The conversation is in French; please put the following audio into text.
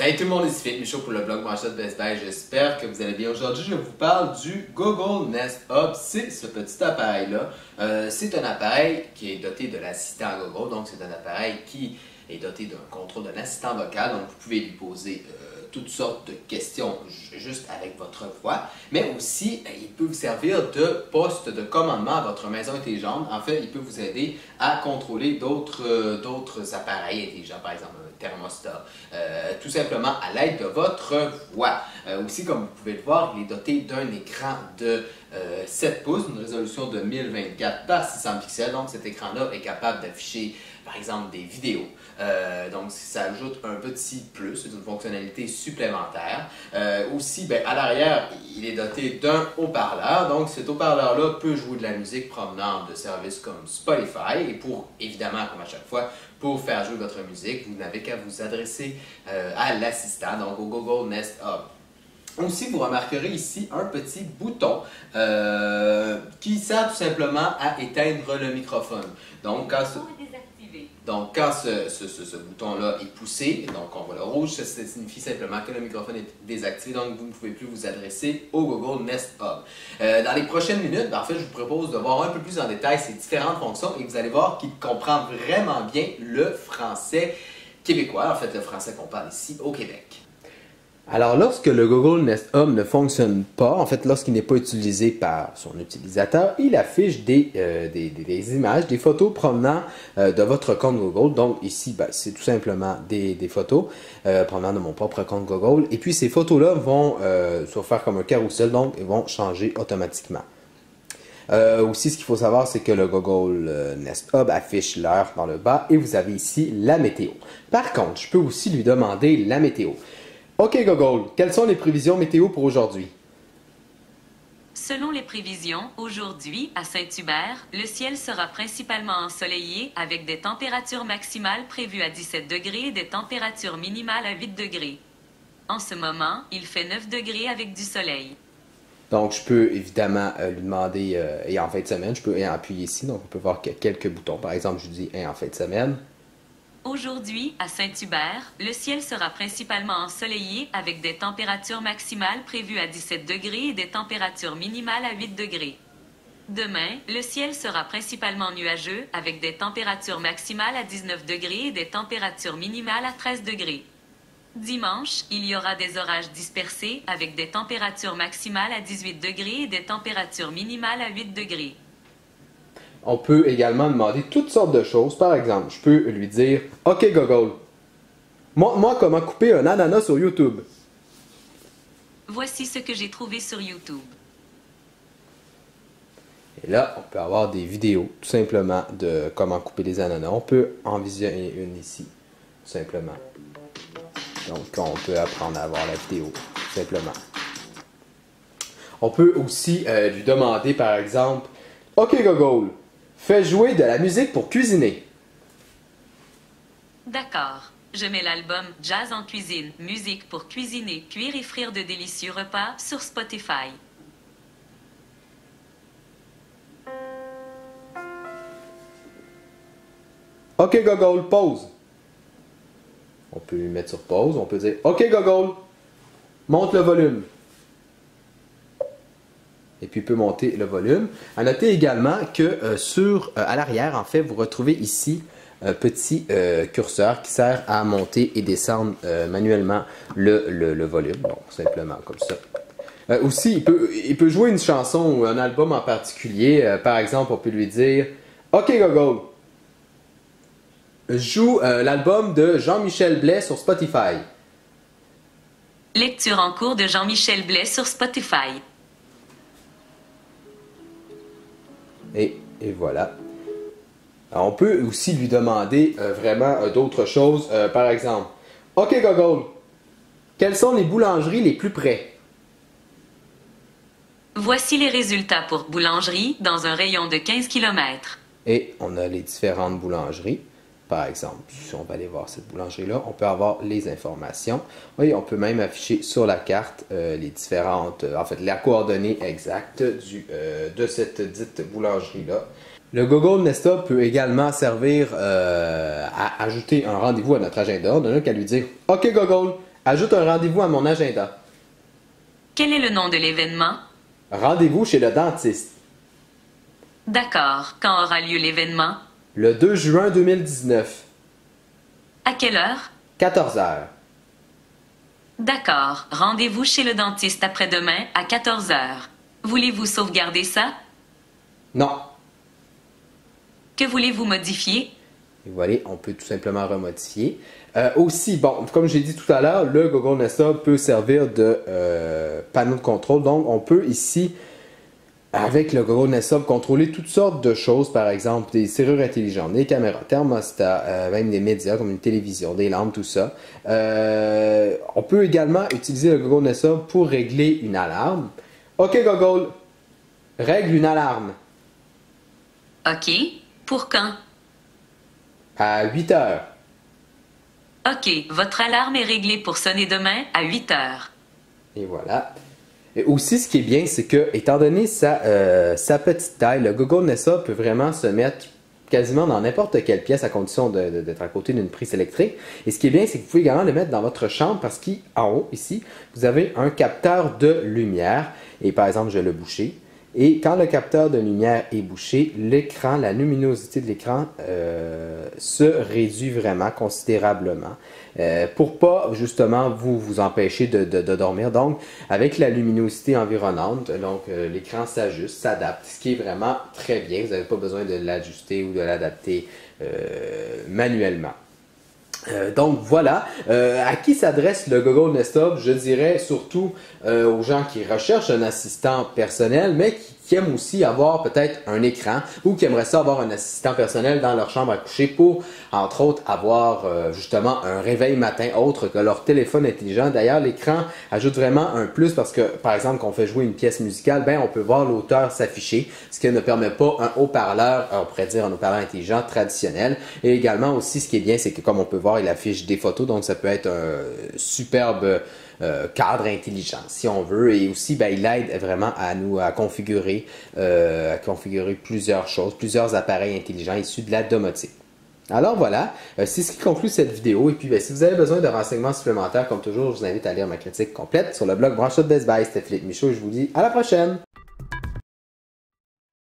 Salut tout le monde, ici Philippe Michaud pour le blog Manchette Best Buy. J'espère que vous allez bien. Aujourd'hui, je vous parle du Google Nest Hub. C'est ce petit appareil-là. C'est un appareil qui est doté de l'assistant Google. Donc, c'est un appareil qui est doté d'un contrôle d'un assistant vocal. Donc, vous pouvez lui poser toutes sortes de questions juste avec votre voix. Mais aussi, il peut vous servir de poste de commandement à votre maison intelligente. En fait, il peut vous aider à contrôler d'autres appareils intelligents, par exemple un thermostat, tout simplement à l'aide de votre voix. Aussi, comme vous pouvez le voir, il est doté d'un écran de 7 pouces, une résolution de 1024 par 600 pixels. Donc, cet écran-là est capable d'afficher, par exemple, des vidéos. Donc, ça ajoute un petit plus, c'est une fonctionnalité supplémentaire. Aussi, à l'arrière, il est doté d'un haut-parleur. Donc, cet haut-parleur-là peut jouer de la musique provenant de services comme Spotify. Et pour, évidemment, comme à chaque fois, pour faire jouer votre musique, vous n'avez qu'à vous adresser à l'assistant, donc au Google Nest Hub. Aussi, vous remarquerez ici un petit bouton qui sert tout simplement à éteindre le microphone. Donc, quand ce bouton-là est poussé, donc on voit le rouge, ça signifie simplement que le microphone est désactivé, donc vous ne pouvez plus vous adresser au Google Nest Hub. Dans les prochaines minutes, en fait, je vous propose de voir un peu plus en détail ces différentes fonctions et vous allez voir qu'il comprend vraiment bien le français québécois, en fait le français qu'on parle ici au Québec. Alors, lorsque le Google Nest Hub ne fonctionne pas, en fait, lorsqu'il n'est pas utilisé par son utilisateur, il affiche des images, des photos provenant de votre compte Google. Donc, ici, c'est tout simplement des photos provenant de mon propre compte Google. Et puis, ces photos-là vont se faire comme un carrousel, donc, ils vont changer automatiquement. Aussi, ce qu'il faut savoir, c'est que le Google Nest Hub affiche l'heure dans le bas et vous avez ici la météo. Par contre, je peux aussi lui demander la météo. OK Google, quelles sont les prévisions météo pour aujourd'hui? Selon les prévisions, aujourd'hui, à Saint-Hubert, le ciel sera principalement ensoleillé avec des températures maximales prévues à 17 degrés et des températures minimales à 8 degrés. En ce moment, il fait 9 degrés avec du soleil. Donc, je peux évidemment lui demander, et en fin de semaine, je peux appuyer ici, donc on peut voir qu'il y a quelques boutons. Par exemple, je dis en fin de semaine. Aujourd'hui, à Saint-Hubert, le ciel sera principalement ensoleillé avec des températures maximales prévues à 17 degrés et des températures minimales à 8 degrés. Demain, le ciel sera principalement nuageux avec des températures maximales à 19 degrés et des températures minimales à 13 degrés. Dimanche, il y aura des orages dispersés avec des températures maximales à 18 degrés et des températures minimales à 8 degrés. On peut également demander toutes sortes de choses. Par exemple, je peux lui dire « OK Google, montre-moi comment couper un ananas sur YouTube. » Voici ce que j'ai trouvé sur YouTube. Et là, on peut avoir des vidéos, tout simplement, de comment couper des ananas. On peut en visionner une ici, tout simplement. Donc, on peut apprendre à voir la vidéo, tout simplement. On peut aussi lui demander, par exemple, « OK Google, fais jouer de la musique pour cuisiner. » D'accord. Je mets l'album Jazz en cuisine, musique pour cuisiner, cuire et frire de délicieux repas sur Spotify. OK Google, pause. On peut lui mettre sur pause. On peut dire OK Google, monte le volume. Et puis, il peut monter le volume. À noter également que à l'arrière, en fait, vous retrouvez ici un petit curseur qui sert à monter et descendre manuellement le volume. Donc, simplement comme ça. Aussi, il peut jouer une chanson ou un album en particulier. Par exemple, on peut lui dire « OK Google, joue l'album de Jean-Michel Blais sur Spotify. » Lecture en cours de Jean-Michel Blais sur Spotify. Et voilà. Alors, on peut aussi lui demander vraiment d'autres choses. Par exemple, « OK Google, quelles sont les boulangeries les plus près? » Voici les résultats pour boulangerie dans un rayon de 15 km. Et on a les différentes boulangeries. Par exemple, si on va aller voir cette boulangerie-là, on peut avoir les informations. Oui, on peut même afficher sur la carte les différentes, en fait, la coordonnée exacte de cette dite boulangerie-là. Le Google Nest Hub peut également servir à ajouter un rendez-vous à notre agenda. On n'a qu'à lui dire « OK Google, Ajoute un rendez-vous à mon agenda. Quel est le nom de l'événement? Rendez-vous chez le dentiste. D'accord. Quand aura lieu l'événement? Le 2 juin 2019. À quelle heure? 14 heures. D'accord. Rendez-vous chez le dentiste après-demain à 14 heures. Voulez-vous sauvegarder ça? Non. Que voulez-vous modifier? Et voilà, on peut tout simplement remodifier. Aussi, bon, comme j'ai dit tout à l'heure, le Google Nest Hub peut servir de panneau de contrôle. Donc, on peut ici, avec le Google Nest Hub, contrôler toutes sortes de choses. Par exemple, des serrures intelligentes, des caméras, thermostats, même des médias comme une télévision, des lampes, tout ça. On peut également utiliser le Google Nest Hub pour régler une alarme. OK, Google, règle une alarme. OK. Pour quand? À 8 heures. OK. Votre alarme est réglée pour sonner demain à 8 heures. Et voilà. Et aussi, ce qui est bien, c'est que, étant donné sa petite taille, le Google Nest Hub peut vraiment se mettre quasiment dans n'importe quelle pièce à condition d'être à côté d'une prise électrique. Et ce qui est bien, c'est que vous pouvez également le mettre dans votre chambre parce qu'en haut, ici, vous avez un capteur de lumière. Et par exemple, je vais le boucher. Et quand le capteur de lumière est bouché, l'écran, la luminosité de l'écran se réduit vraiment considérablement pour pas justement vous empêcher de dormir. Donc, avec la luminosité environnante, donc l'écran s'ajuste, s'adapte, ce qui est vraiment très bien. Vous n'avez pas besoin de l'ajuster ou de l'adapter manuellement. Donc voilà, à qui s'adresse le Google Nest Hub? Je dirais surtout aux gens qui recherchent un assistant personnel, mais qui aiment aussi avoir peut-être un écran ou qui aimeraient ça avoir un assistant personnel dans leur chambre à coucher pour, entre autres, avoir justement un réveil matin autre que leur téléphone intelligent. D'ailleurs, l'écran ajoute vraiment un plus parce que, par exemple, quand on fait jouer une pièce musicale, ben, on peut voir l'auteur s'afficher, ce qui ne permet pas un haut-parleur, on pourrait dire un haut-parleur intelligent traditionnel. Et également aussi, ce qui est bien, c'est que comme on peut voir, il affiche des photos, donc ça peut être un superbe cadre intelligent, si on veut. Et aussi, ben, il aide vraiment à configurer plusieurs choses, plusieurs appareils intelligents issus de la domotique. Alors voilà, c'est ce qui conclut cette vidéo. Et puis, ben, si vous avez besoin de renseignements supplémentaires, comme toujours, je vous invite à lire ma critique complète sur le blog Branche de Best Buy. C'était Philippe Michaud et je vous dis à la prochaine!